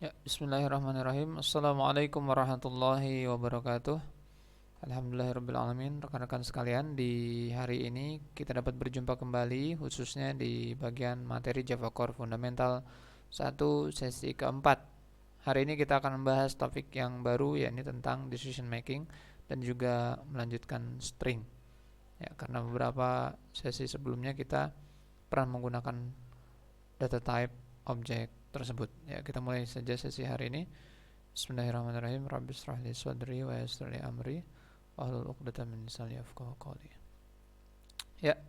Ya, bismillahirrahmanirrahim. Assalamualaikum warahmatullahi wabarakatuh. Alhamdulillahirrabbilalamin. Rekan-rekan sekalian, di hari ini kita dapat berjumpa kembali khususnya di bagian materi Java Core Fundamental 1 sesi keempat. Hari ini kita akan membahas topik yang baru, yakni tentang decision making dan juga melanjutkan string. Ya, karena beberapa sesi sebelumnya kita pernah menggunakan data type objek tersebut. Ya, kita mulai saja sesi hari ini. Bismillahirrahmanirrahim. Rabbi shrah li sadri wa yassir li amri wahlul 'uqdatam min lisani yafqahu qawli. Ya,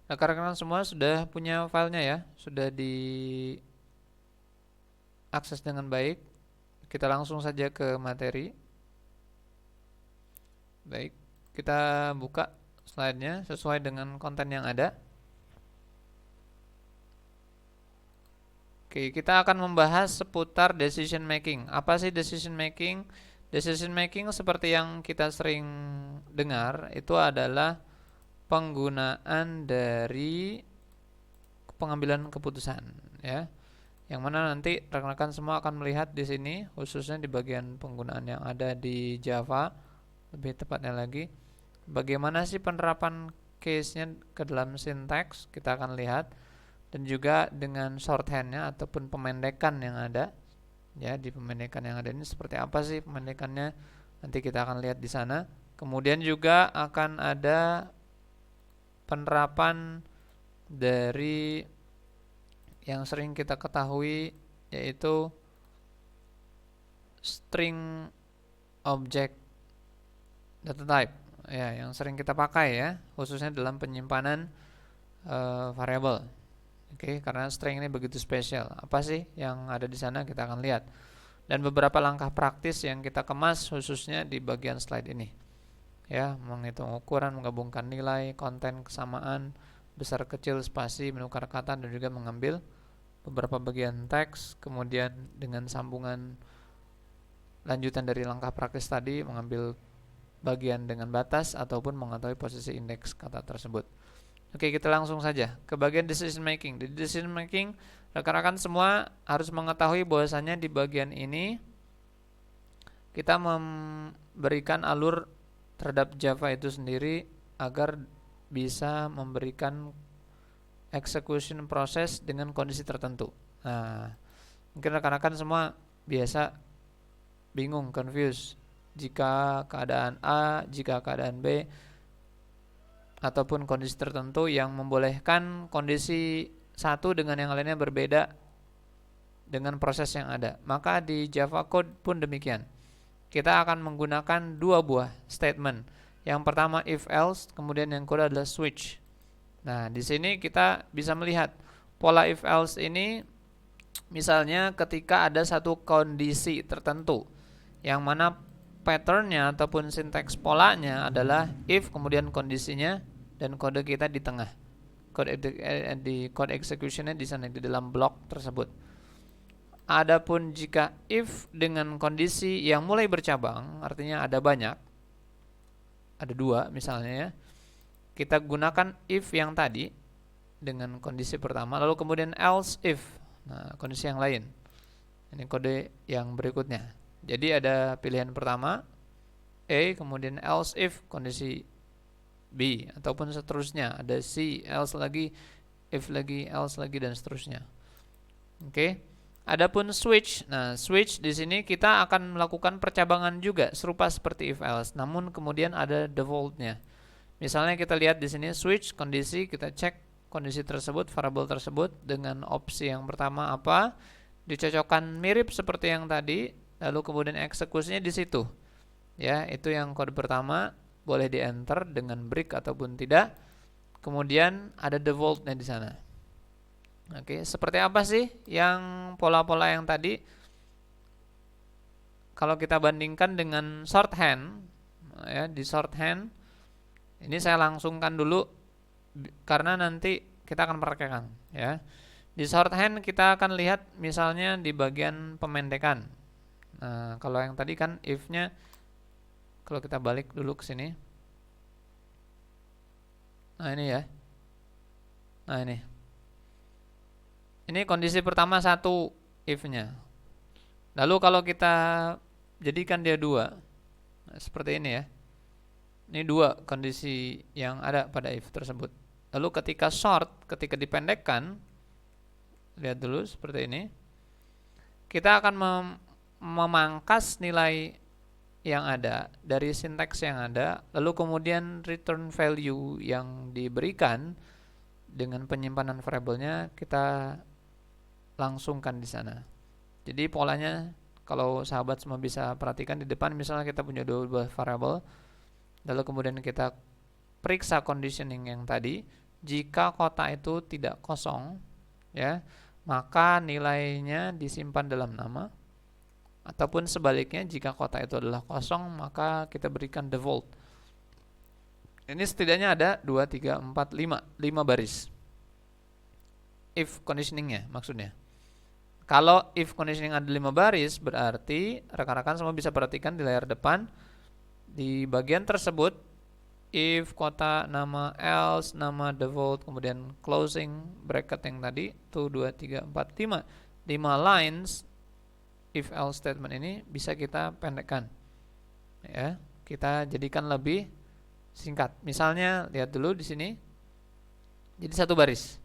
rekan-rekan semua sudah punya filenya ya, sudah diakses dengan baik. Kita langsung saja ke materi. Baik, kita buka slide-nya sesuai dengan konten yang ada. Oke, kita akan membahas seputar decision making. Apa sih decision making? Decision making seperti yang kita sering dengar itu adalah penggunaan dari pengambilan keputusan, ya. Yang mana nanti rekan-rekan semua akan melihat di sini, khususnya di bagian penggunaan yang ada di Java, lebih tepatnya lagi, bagaimana sih penerapan case-nya ke dalam sintaks, kita akan lihat, dan juga dengan shorthand-nya ataupun pemendekan yang ada. Ya, di pemendekan yang ada ini seperti apa sih pemendekannya? Nanti kita akan lihat di sana. Kemudian juga akan ada penerapan dari yang sering kita ketahui, yaitu string object data type, ya, yang sering kita pakai ya, khususnya dalam penyimpanan variabel. Oke, karena string ini begitu spesial. Apa sih yang ada di sana, kita akan lihat. Dan beberapa langkah praktis yang kita kemas khususnya di bagian slide ini. Ya, menghitung ukuran, menggabungkan nilai, konten, kesamaan, besar kecil, spasi, menukar kata, dan juga mengambil beberapa bagian teks. Kemudian dengan sambungan lanjutan dari langkah praktis tadi, mengambil bagian dengan batas ataupun mengetahui posisi indeks kata tersebut. Oke, kita langsung saja ke bagian decision making. Di decision making, rekan-rekan semua harus mengetahui bahwasanya di bagian ini kita memberikan alur terhadap Java itu sendiri agar bisa memberikan execution proses dengan kondisi tertentu. Nah, mungkin rekan-rekan semua biasa bingung, confused, jika keadaan A, jika keadaan B, ataupun kondisi tertentu yang membolehkan kondisi satu dengan yang lainnya berbeda dengan proses yang ada. Maka di Java Code pun demikian. Kita akan menggunakan dua buah statement. Yang pertama if else, kemudian yang kedua adalah switch. Nah, di sini kita bisa melihat pola if else ini, misalnya ketika ada satu kondisi tertentu yang mana patternnya ataupun sinteks polanya adalah if kemudian kondisinya dan kode kita di tengah. Code executionnya di sana di dalam blok tersebut. Adapun jika if dengan kondisi yang mulai bercabang, artinya ada banyak, ada dua misalnya ya, kita gunakan if yang tadi dengan kondisi pertama, lalu kemudian else if, nah kondisi yang lain. Ini kode yang berikutnya. Jadi ada pilihan pertama A, kemudian else if kondisi B, ataupun seterusnya. Ada C, else lagi, if lagi, else lagi, dan seterusnya. Oke. Adapun switch, nah switch di sini kita akan melakukan percabangan juga serupa seperti if else, namun kemudian ada defaultnya. Misalnya kita lihat di sini switch kondisi, kita cek kondisi tersebut, variabel tersebut dengan opsi yang pertama apa, dicocokkan mirip seperti yang tadi, lalu kemudian eksekusinya di situ. Ya, itu yang kode pertama, boleh di enter dengan break ataupun tidak. Kemudian ada defaultnya di sana. Oke, seperti apa sih yang pola-pola yang tadi? Kalau kita bandingkan dengan shorthand, ya, di shorthand ini saya langsungkan dulu karena nanti kita akan praktekkan, ya. Di shorthand kita akan lihat misalnya di bagian pemendekan. Nah, kalau yang tadi kan if-nya, kalau kita balik dulu ke sini. Nah, ini ya. Nah, ini kondisi pertama satu if-nya. Lalu kalau kita jadikan dia 2, nah, seperti ini ya. Ini 2 kondisi yang ada pada if tersebut. Lalu ketika short, ketika dipendekkan, lihat dulu seperti ini. Kita akan memangkas nilai yang ada dari sinteks yang ada, lalu kemudian return value yang diberikan dengan penyimpanan variabelnya kita langsungkan di sana. Jadi polanya kalau sahabat semua bisa perhatikan di depan, misalnya kita punya 2 buah variabel, lalu kemudian kita periksa conditioning yang tadi. Jika kotak itu tidak kosong, ya, maka nilainya disimpan dalam nama. Ataupun sebaliknya, jika kotak itu adalah kosong, maka kita berikan default. Ini setidaknya ada 2, 3, 4, 5 baris if conditioningnya maksudnya. Kalau if conditioning ada 5 baris, berarti rekan-rekan semua bisa perhatikan di layar depan, di bagian tersebut if kotak, nama else, nama default, kemudian closing bracket yang tadi 1, 2, 3, 4, 5 lines if else statement ini bisa kita pendekkan, ya, kita jadikan lebih singkat. Misalnya lihat dulu di sini, jadi 1 baris.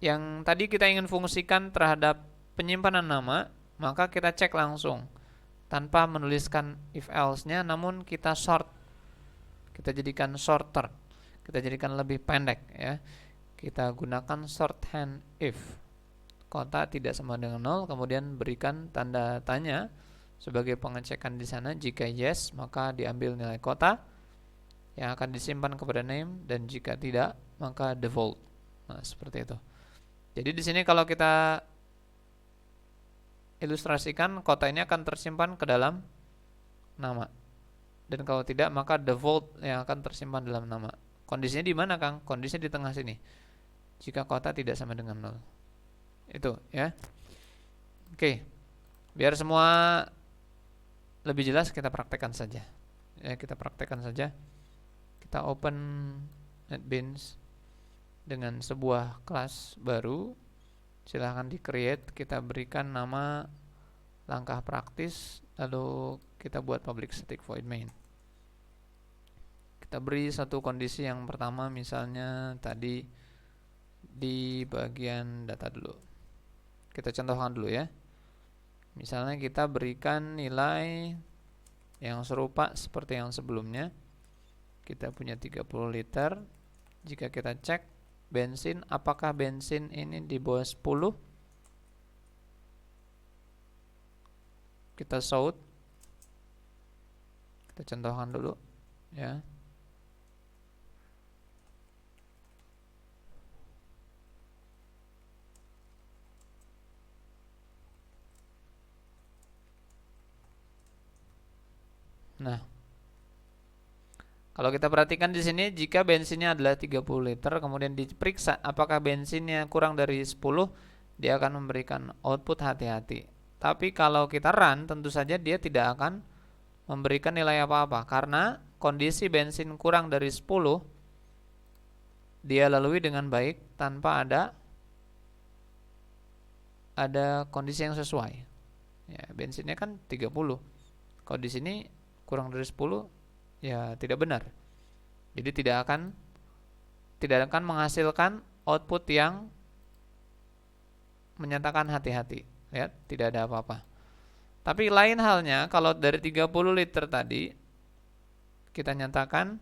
Yang tadi kita ingin fungsikan terhadap penyimpanan nama, maka kita cek langsung tanpa menuliskan if else-nya, namun kita short. Kita jadikan shorter, kita jadikan lebih pendek, ya. Kita gunakan shorthand if kotak tidak sama dengan 0, kemudian berikan tanda tanya sebagai pengecekan di sana. Jika yes, maka diambil nilai kotak yang akan disimpan kepada name, dan jika tidak, maka default. Nah, seperti itu. Jadi di sini kalau kita ilustrasikan, kotak ini akan tersimpan ke dalam nama. Dan kalau tidak, maka default yang akan tersimpan dalam nama. Kondisinya di mana, Kang? Kondisinya di tengah sini. Jika kotak tidak sama dengan 0. Itu, ya. Oke. Biar semua lebih jelas, kita praktekkan saja. Ya, kita praktekkan saja. Kita open NetBeans dengan sebuah kelas baru. Silahkan di create, kita berikan nama langkah praktis, lalu kita buat public static void main. Kita beri satu kondisi yang pertama, misalnya tadi di bagian data dulu. Kita contohkan dulu, ya. Misalnya kita berikan nilai yang serupa seperti yang sebelumnya. Kita punya 30 liter. Jika kita cek bensin, apakah bensin ini di bawah 10? Kita shout. Kita contohkan dulu, ya. Nah, kalau kita perhatikan di sini, jika bensinnya adalah 30 liter, kemudian diperiksa apakah bensinnya kurang dari 10, dia akan memberikan output hati-hati. Tapi kalau kita run, tentu saja dia tidak akan memberikan nilai apa-apa, karena kondisi bensin kurang dari 10 dia lalui dengan baik tanpa ada kondisi yang sesuai. Ya, bensinnya kan 30. Kalau di sini kurang dari 10, ya tidak benar. Jadi tidak akan menghasilkan output yang menyatakan hati-hati. Lihat, tidak ada apa-apa. Tapi lain halnya kalau dari 30 liter tadi kita nyatakan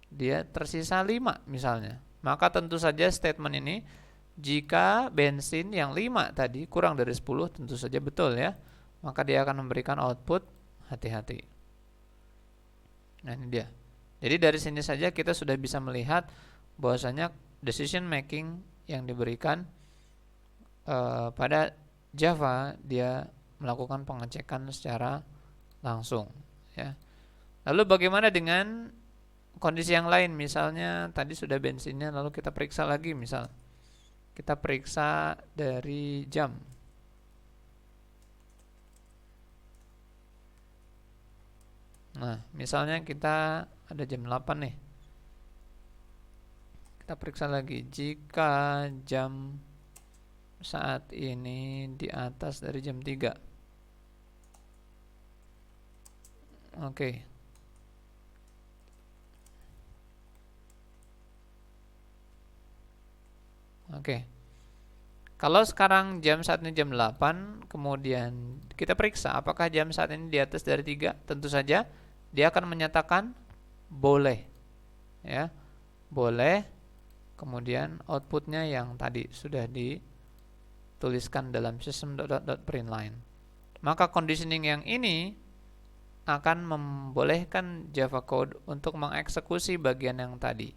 dia tersisa 5 misalnya. Maka tentu saja statement ini, jika bensin yang 5 tadi kurang dari 10, tentu saja betul, ya. Maka dia akan memberikan output hati-hati. Nah, ini dia. Jadi dari sini saja kita sudah bisa melihat bahwasanya decision making yang diberikan pada Java, dia melakukan pengecekan secara langsung, ya. Lalu bagaimana dengan kondisi yang lain? Misalnya tadi sudah bensinnya, lalu kita periksa lagi, misal kita periksa dari jam. Nah, misalnya kita ada jam 8 nih. Kita periksa lagi, jika jam saat ini di atas dari jam 3. Oke. Oke. Kalau sekarang jam saat ini jam 8, kemudian kita periksa apakah jam saat ini di atas dari 3, tentu saja dia akan menyatakan boleh. Ya. Boleh. Kemudian outputnya yang tadi sudah dituliskan dalam system.println. Maka conditioning yang ini akan membolehkan Java code untuk mengeksekusi bagian yang tadi.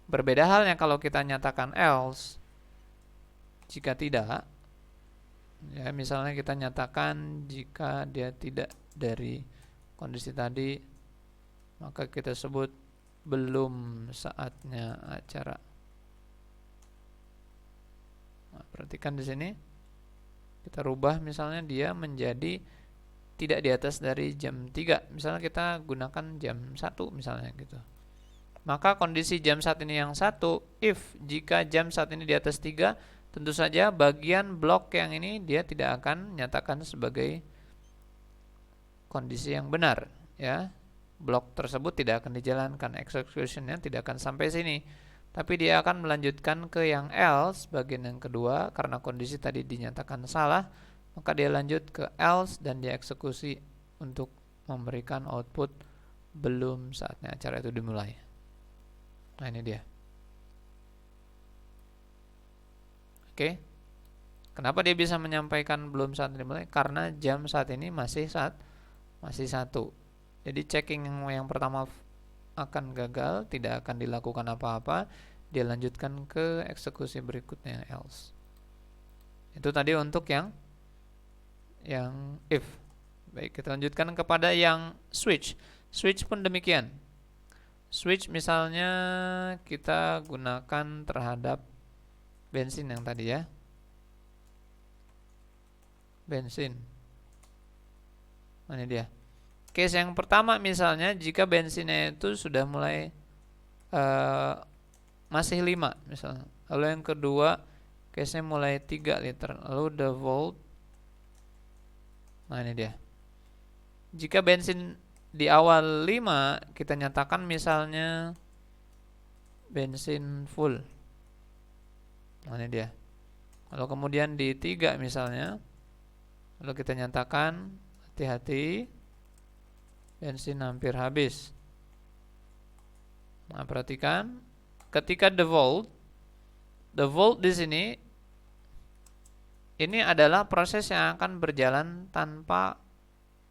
Berbeda halnya kalau kita nyatakan else. Jika tidak, ya misalnya kita nyatakan jika dia tidak dari kondisi tadi, maka kita sebut belum saatnya acara. Nah, perhatikan di sini, kita rubah misalnya dia menjadi tidak di atas dari jam 3. Misalnya kita gunakan jam 1 misalnya gitu. Maka kondisi jam saat ini yang 1, if jika jam saat ini di atas 3, tentu saja bagian blok yang ini dia tidak akan nyatakan sebagai kondisi yang benar, ya. Blok tersebut tidak akan dijalankan, execution-nya tidak akan sampai sini. Tapi dia akan melanjutkan ke yang else, bagian yang kedua, karena kondisi tadi dinyatakan salah, maka dia lanjut ke else dan dia eksekusi untuk memberikan output belum saatnya acara itu dimulai. Nah, ini dia. Oke. Kenapa dia bisa menyampaikan belum saat dimulai? Karena jam saat ini masih 1. Jadi checking yang pertama akan gagal, tidak akan dilakukan apa-apa. Dia lanjutkan ke eksekusi berikutnya else. Itu tadi untuk yang if. Baik, kita lanjutkan kepada yang switch. Switch pun demikian. Switch misalnya kita gunakan terhadap bensin yang tadi, ya. Bensin. Ini dia. Case yang pertama misalnya jika bensinnya itu sudah mulai masih 5 misalnya. Lalu yang kedua case-nya mulai 3 liter. Lalu the volt. Nah, ini dia. Jika bensin di awal 5 kita nyatakan misalnya bensin full. Nah, ini dia. Lalu kemudian di 3 misalnya, lalu kita nyatakan hati-hati bensin hampir habis. Nah, perhatikan ketika the volt di sini ini adalah proses yang akan berjalan tanpa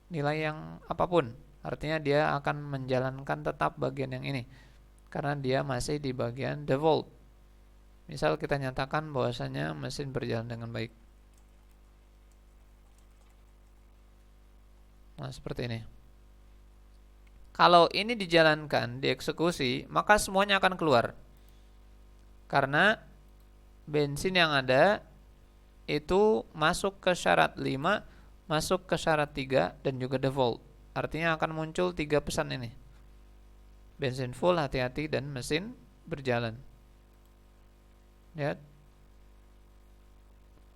nilai yang apapun. Artinya dia akan menjalankan tetap bagian yang ini karena dia masih di bagian the volt. Misal kita nyatakan bahwasanya mesin berjalan dengan baik. Nah, seperti ini. Kalau ini dijalankan, dieksekusi, maka semuanya akan keluar. Karena bensin yang ada itu masuk ke syarat 5, masuk ke syarat 3 dan juga the volt. Artinya akan muncul 3 pesan ini. Bensin full, hati-hati, dan mesin berjalan. Lihat.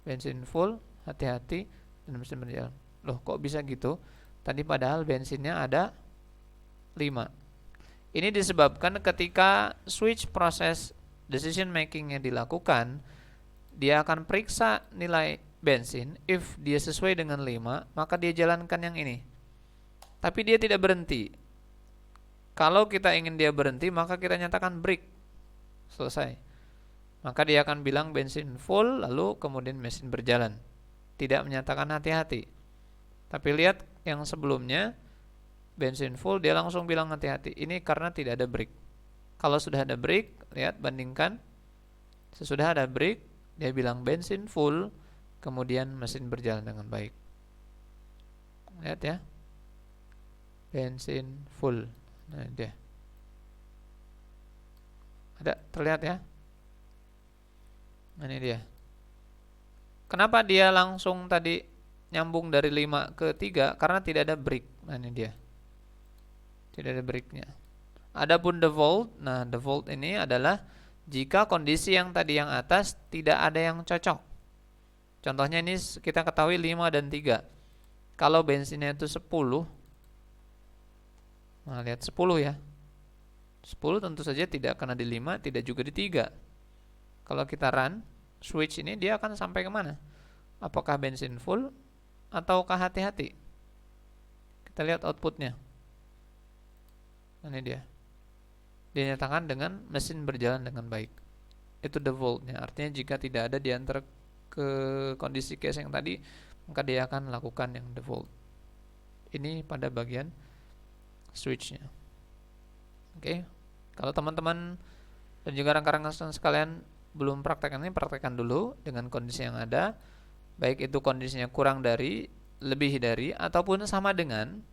Bensin full, hati-hati, dan mesin berjalan. Loh, kok bisa gitu? Tadi padahal bensinnya ada 5. Ini disebabkan ketika switch proses decision makingnya dilakukan, dia akan periksa nilai bensin. If dia sesuai dengan 5, maka dia jalankan yang ini. Tapi dia tidak berhenti. Kalau kita ingin dia berhenti, maka kita nyatakan break. Selesai. Maka dia akan bilang bensin full, lalu kemudian mesin berjalan. Tidak menyatakan hati-hati. Tapi lihat yang sebelumnya, bensin full, dia langsung bilang hati-hati. Ini karena tidak ada break. Kalau sudah ada break, lihat, bandingkan. Sesudah ada break, dia bilang bensin full, kemudian mesin berjalan dengan baik. Lihat, ya. Bensin full. Nah, dia. Ada, terlihat, ya. Ini dia. Kenapa dia langsung tadi nyambung dari 5 ke 3? Karena tidak ada break. Nah, ini dia. Tidak ada breaknya. Adapun the volt, nah the volt ini adalah jika kondisi yang tadi yang atas tidak ada yang cocok. Contohnya ini kita ketahui 5 dan 3. Kalau bensinnya itu 10, nah lihat 10 ya. 10 tentu saja tidak kena di 5, tidak juga di 3. Kalau kita run switch ini, dia akan sampai kemana? Apakah bensin full ataukah hati-hati? Kita lihat outputnya. Ini dia. Dinyatakan dengan mesin berjalan dengan baik. Itu defaultnya. Artinya jika tidak ada di antara ke kondisi case yang tadi, maka dia akan lakukan yang default. Ini pada bagian switchnya. Oke. Kalau teman-teman dan juga rekan-rekan sekalian belum praktekkan ini, praktekkan dulu dengan kondisi yang ada. Baik itu kondisinya kurang dari, lebih dari, ataupun sama dengan,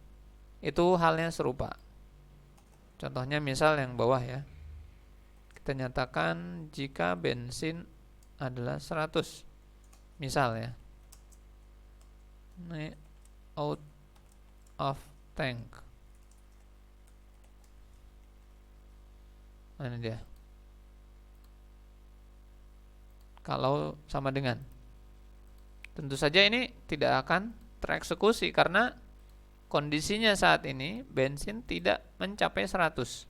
itu halnya serupa. Contohnya misal yang bawah ya. Kita nyatakan jika bensin adalah 100. Misal ya. Ini out of tank. Nah, ini dia. Kalau sama dengan, tentu saja ini tidak akan tereksekusi karena kondisinya saat ini bensin tidak mencapai 100.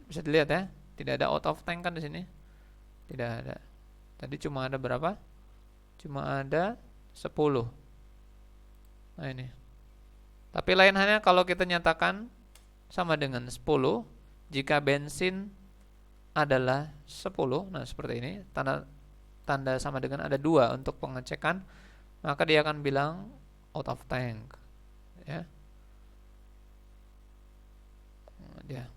Bisa dilihat ya, tidak ada out of tank kan di sini. Tidak ada. Tadi cuma ada berapa? Cuma ada 10. Nah ini. Tapi lain halnya kalau kita nyatakan sama dengan 10, jika bensin adalah 10, nah seperti ini, tanda sama dengan ada 2 untuk pengecekan, maka dia akan bilang out of tank ya. Dia.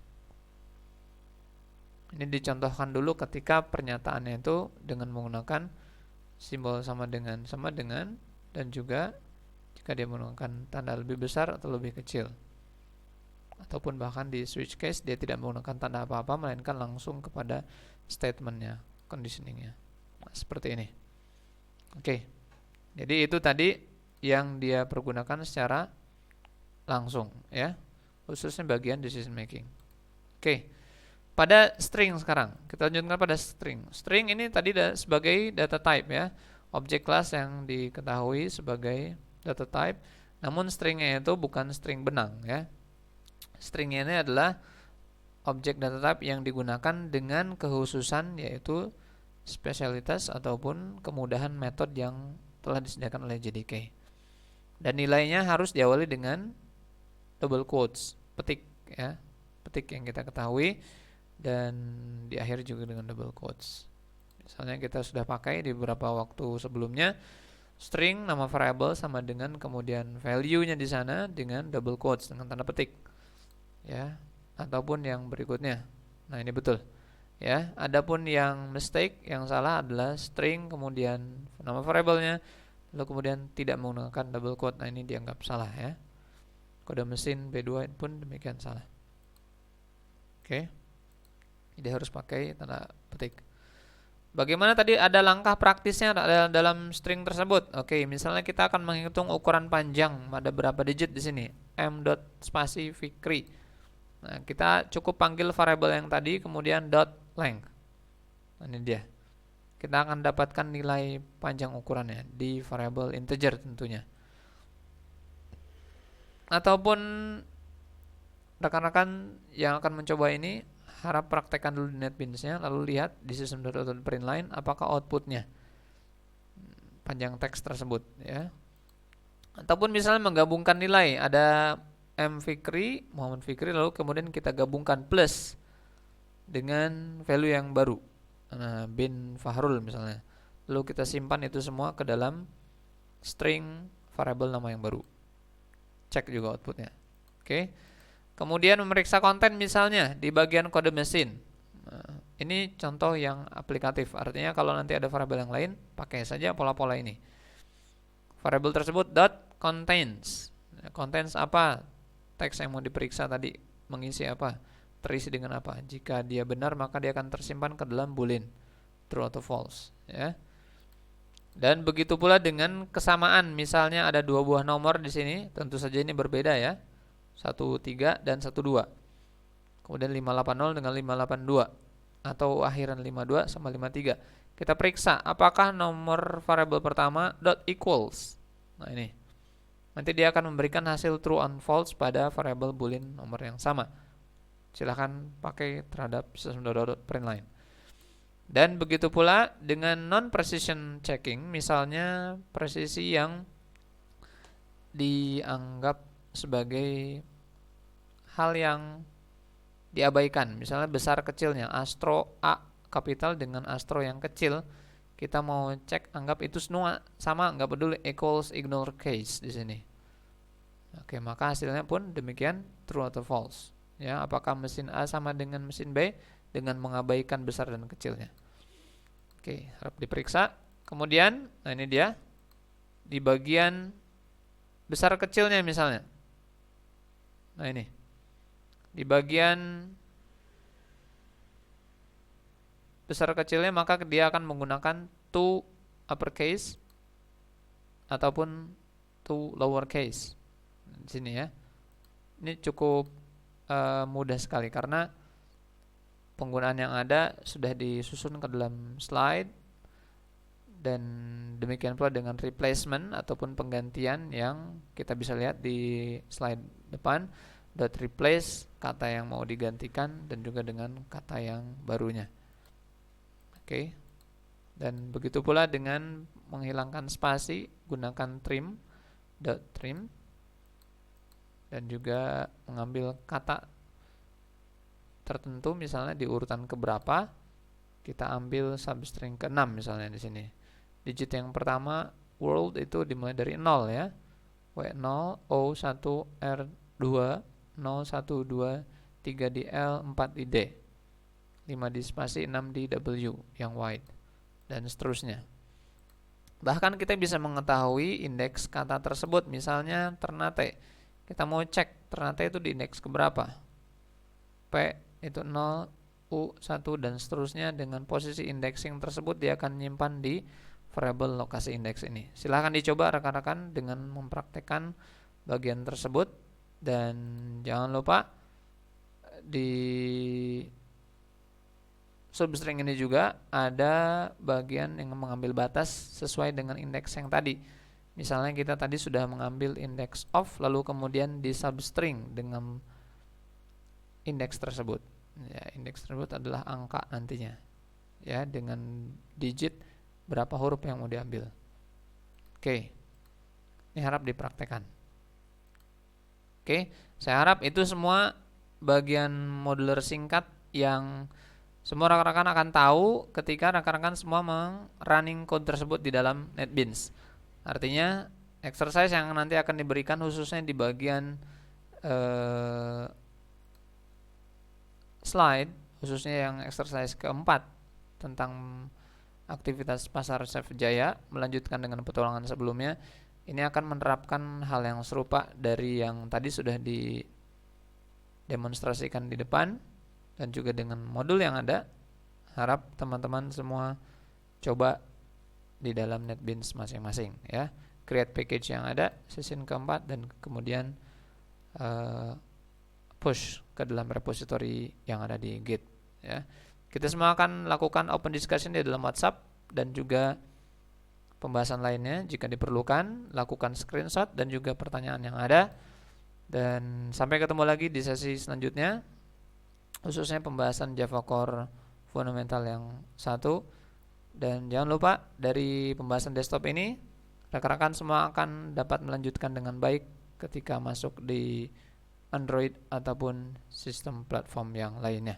Ini dicontohkan dulu ketika pernyataannya itu dengan menggunakan simbol sama dengan, dan juga jika dia menggunakan tanda lebih besar atau lebih kecil. Ataupun bahkan di switch case dia tidak menggunakan tanda apa-apa, melainkan langsung kepada statementnya, conditioningnya. Nah, seperti ini. Oke. Jadi itu tadi yang dia pergunakan secara langsung ya, khususnya bagian decision making. Oke. Pada string sekarang, kita lanjutkan pada string. String ini tadi sebagai data type ya, objek kelas yang diketahui sebagai data type. Namun stringnya itu bukan string benang ya. Stringnya ini adalah objek data type yang digunakan dengan kekhususan, yaitu spesialitas ataupun kemudahan metode yang telah disediakan oleh JDK. Dan nilainya harus diawali dengan double quotes, petik ya, petik yang kita ketahui, dan diakhiri juga dengan double quotes. Misalnya kita sudah pakai di beberapa waktu sebelumnya, string nama variable sama dengan kemudian value-nya di sana dengan double quotes dengan tanda petik. Ya, ataupun yang berikutnya. Nah, ini betul. Ya, adapun yang mistake, yang salah adalah string kemudian nama variabelnya lalu kemudian tidak menggunakan double quote. Nah, ini dianggap salah ya. Kode mesin B2 pun demikian salah. Oke. Jadi harus pakai tanda petik. Bagaimana tadi ada langkah praktisnya dalam string tersebut? Oke, misalnya kita akan menghitung ukuran panjang, ada berapa digit di sini? m.spasi Fikri. Nah, kita cukup panggil variabel yang tadi kemudian dot length. Nah, ini dia. Kita akan dapatkan nilai panjang ukurannya di variabel integer tentunya. Ataupun rekan-rekan yang akan mencoba ini harap praktekkan dulu di NetBeans-nya, lalu lihat di system.out.println apakah outputnya panjang teks tersebut ya. Ataupun misalnya menggabungkan nilai, ada M Fikri, Muhammad Fikri, lalu kemudian kita gabungkan plus dengan value yang baru, nah, bin Fahrul misalnya, lalu kita simpan itu semua ke dalam string variabel nama yang baru. Cek juga outputnya. Oke. Kemudian memeriksa konten misalnya di bagian kode mesin. Nah, ini contoh yang aplikatif. Artinya kalau nanti ada variabel yang lain, pakai saja pola-pola ini. Variabel tersebut dot contains. Contains apa? Teks yang mau diperiksa tadi mengisi apa? Terisi dengan apa? Jika dia benar, maka dia akan tersimpan ke dalam boolean, true atau false ya. Dan begitu pula dengan kesamaan. Misalnya ada 2 buah nomor di sini, tentu saja ini berbeda ya. 13 dan 12. Kemudian 580 dengan 582. atau akhiran 52 sama 53. Kita periksa apakah nomor variabel pertama dot equals. Nah ini. Nanti dia akan memberikan hasil true and false pada variabel boolean nomor yang sama. Silahkan pakai terhadap system.out.println. Dan begitu pula dengan non-precision checking, misalnya presisi yang dianggap sebagai hal yang diabaikan, misalnya besar kecilnya, astro A kapital dengan astro yang kecil, kita mau cek anggap itu semua sama, nggak peduli, equals ignore case di sini. Oke, maka hasilnya pun demikian, true atau false. Ya, apakah mesin A sama dengan mesin B dengan mengabaikan besar dan kecilnya. Oke, harap diperiksa. Kemudian, nah ini dia di bagian besar kecilnya misalnya. Nah ini di bagian besar kecilnya, maka dia akan menggunakan to uppercase ataupun to lowercase di sini ya. Ini cukup mudah sekali karena penggunaan yang ada sudah disusun ke dalam slide, dan demikian pula dengan replacement ataupun penggantian yang kita bisa lihat di slide depan. Dot replace kata yang mau digantikan dan juga dengan kata yang barunya. Oke. Dan begitu pula dengan menghilangkan spasi, gunakan trim, dot trim, dan juga mengambil kata tertentu misalnya di urutan keberapa, kita ambil substring ke-6 misalnya di sini. Digit yang pertama world itu dimulai dari 0 ya. W0, O1, R2, 0, 1, 2, 3 di L, 4 di D, 5 di spasi, 6 di W yang wide, dan seterusnya. Bahkan kita bisa mengetahui indeks kata tersebut, misalnya Ternate. Kita mau cek Ternate itu di indeks keberapa. P itu 0, U1 dan seterusnya. Dengan posisi indexing tersebut dia akan menyimpan di variabel lokasi indeks ini. Silahkan dicoba rekan-rekan dengan mempraktekkan bagian tersebut. Dan jangan lupa di substring ini juga ada bagian yang mengambil batas sesuai dengan indeks yang tadi. Misalnya kita tadi sudah mengambil indeks of, lalu kemudian di substring dengan indeks tersebut. Ya, indeks tersebut adalah angka nantinya. Ya, dengan digit berapa huruf yang mau diambil. Oke. Ini harap dipraktekkan. Oke, saya harap itu semua bagian modular singkat yang semua rekan-rekan akan tahu ketika rekan-rekan semua running code tersebut di dalam NetBeans. Artinya exercise yang nanti akan diberikan khususnya di bagian slide, khususnya yang exercise keempat tentang aktivitas pasar Chef Jaya, melanjutkan dengan petualangan sebelumnya. Ini akan menerapkan hal yang serupa dari yang tadi sudah didemonstrasikan di depan, dan juga dengan modul yang ada. Harap teman-teman semua coba di dalam NetBeans masing-masing ya. Create package yang ada, session keempat, dan kemudian push ke dalam repository yang ada di Git ya. Kita semua akan lakukan open discussion di dalam WhatsApp dan juga pembahasan lainnya. Jika diperlukan, lakukan screenshot dan juga pertanyaan yang ada. Dan sampai ketemu lagi di sesi selanjutnya, khususnya pembahasan Java Core fundamental yang 1. Dan jangan lupa dari pembahasan desktop ini, rekan-rekan semua akan dapat melanjutkan dengan baik ketika masuk di Android ataupun sistem platform yang lainnya.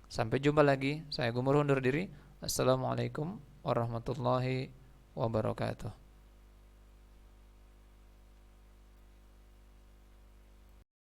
Sampai jumpa lagi. Saya Gumur undur diri. Assalamualaikum warahmatullahi wabarakatuh.